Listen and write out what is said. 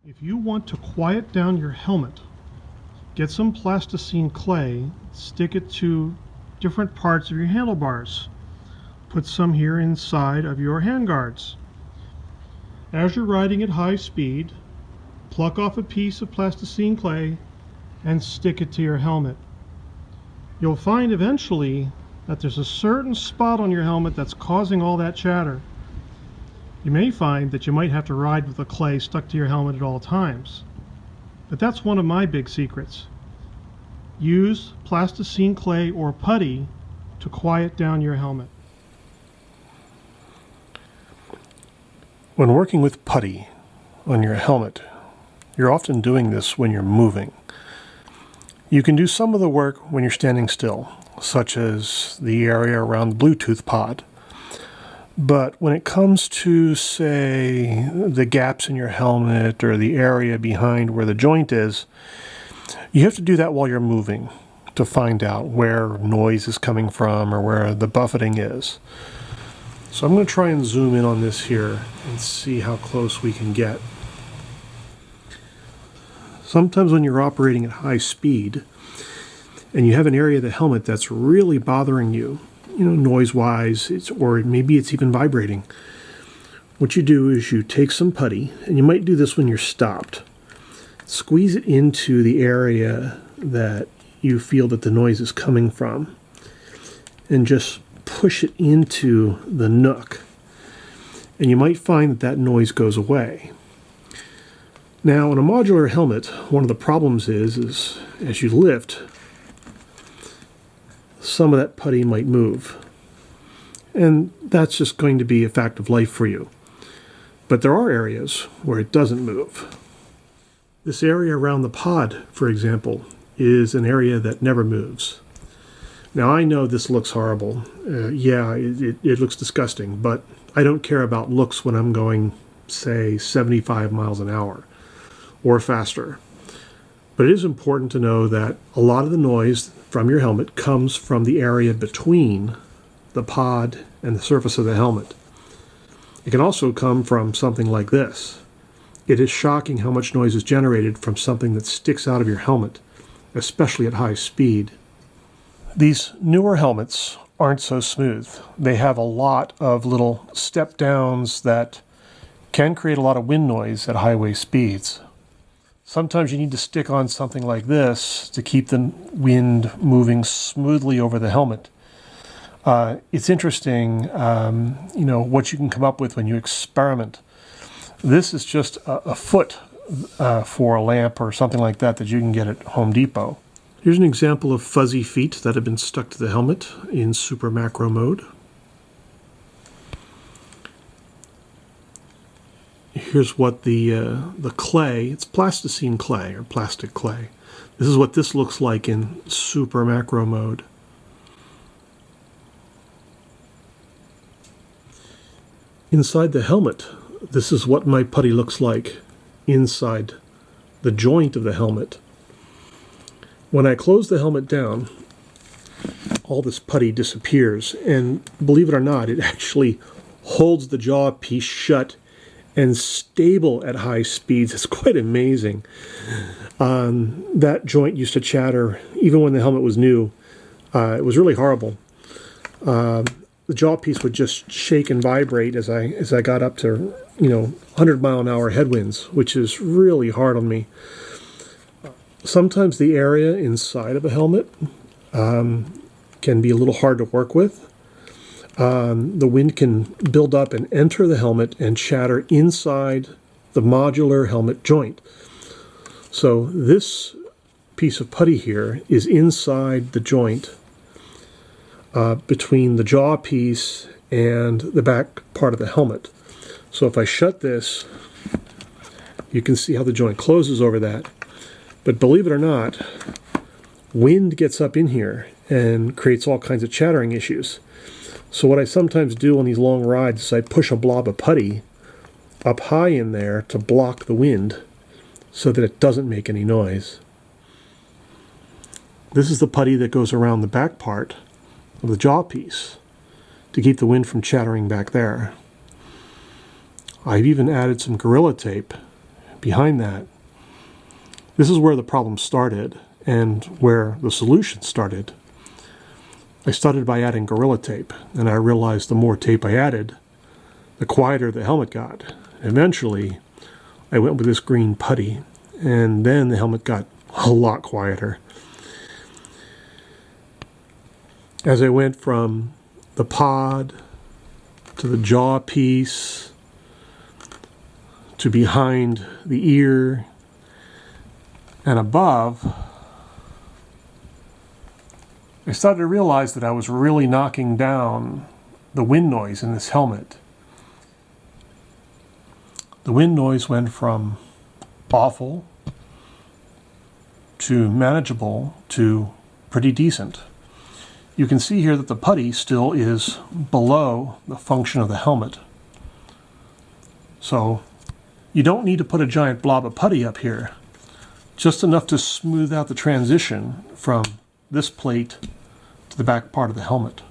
If you want to quiet down your helmet, get some plasticine clay, stick it to different parts of your handlebars. Put some here inside of your handguards. As you're riding at high speed, pluck off a piece of plasticine clay and stick it to your helmet. You'll find eventually that there's a certain spot on your helmet that's causing all that chatter. You may find that you might have to ride with the clay stuck to your helmet at all times. But that's one of my big secrets. Use plasticine clay or putty to quiet down your helmet. When working with putty on your helmet, you're often doing this when you're moving. You can do some of the work when you're standing still, such as the area around the Bluetooth pod. But when it comes to, say, the gaps in your helmet or the area behind where the joint is, you have to do that while you're moving to find out where noise is coming from or where the buffeting is. So I'm going to try and zoom in on this here and see how close we can get. Sometimes when you're operating at high speed and you have an area of the helmet that's really bothering you, noise-wise, or maybe it's even vibrating. What you do is you take some putty, and you might do this when you're stopped. Squeeze it into the area that you feel that the noise is coming from, and just push it into the nook. And you might find that that noise goes away. Now, on a modular helmet, one of the problems is as you lift, some of that putty might move. And that's just going to be a fact of life for you. But there are areas where it doesn't move. This area around the pod, for example, is an area that never moves. Now I know this looks horrible. It looks disgusting, but I don't care about looks when I'm going, say, 75 miles an hour or faster. But it is important to know that a lot of the noise from your helmet comes from the area between the pod and the surface of the helmet. It can also come from something like this. It is shocking how much noise is generated from something that sticks out of your helmet, especially at high speed. These newer helmets aren't so smooth. They have a lot of little step downs that can create a lot of wind noise at highway speeds. Sometimes you need to stick on something like this to keep the wind moving smoothly over the helmet. It's interesting, what you can come up with when you experiment. This is just a foot for a lamp or something like that you can get at Home Depot. Here's an example of fuzzy feet that have been stuck to the helmet in super macro mode. Here's what the clay, it's plasticine clay or plastic clay. This is what this looks like in super macro mode. Inside the helmet, this is what my putty looks like inside the joint of the helmet. When I close the helmet down, all this putty disappears, and believe it or not, it actually holds the jaw piece shut and stable at high speeds. It's quite amazing. That joint used to chatter even when the helmet was new. It was really horrible. The jaw piece would just shake and vibrate as I got up to 100-mile-an-hour headwinds, which is really hard on me. Sometimes the area inside of a helmet can be a little hard to work with. The wind can build up and enter the helmet and chatter inside the modular helmet joint. So this piece of putty here is inside the joint between the jaw piece and the back part of the helmet. So if I shut this, you can see how the joint closes over that. But believe it or not, wind gets up in here and creates all kinds of chattering issues. So what I sometimes do on these long rides is I push a blob of putty up high in there to block the wind so that it doesn't make any noise. This is the putty that goes around the back part of the jaw piece to keep the wind from chattering back there. I've even added some Gorilla Tape behind that. This is where the problem started and where the solution started. I started by adding Gorilla Tape, and I realized the more tape I added, the quieter the helmet got. Eventually, I went with this green putty, and then the helmet got a lot quieter. As I went from the pod to the jaw piece to behind the ear and above, I started to realize that I was really knocking down the wind noise in this helmet. The wind noise went from awful to manageable to pretty decent. You can see here that the putty still is below the function of the helmet. So you don't need to put a giant blob of putty up here, just enough to smooth out the transition from this plate to the back part of the helmet.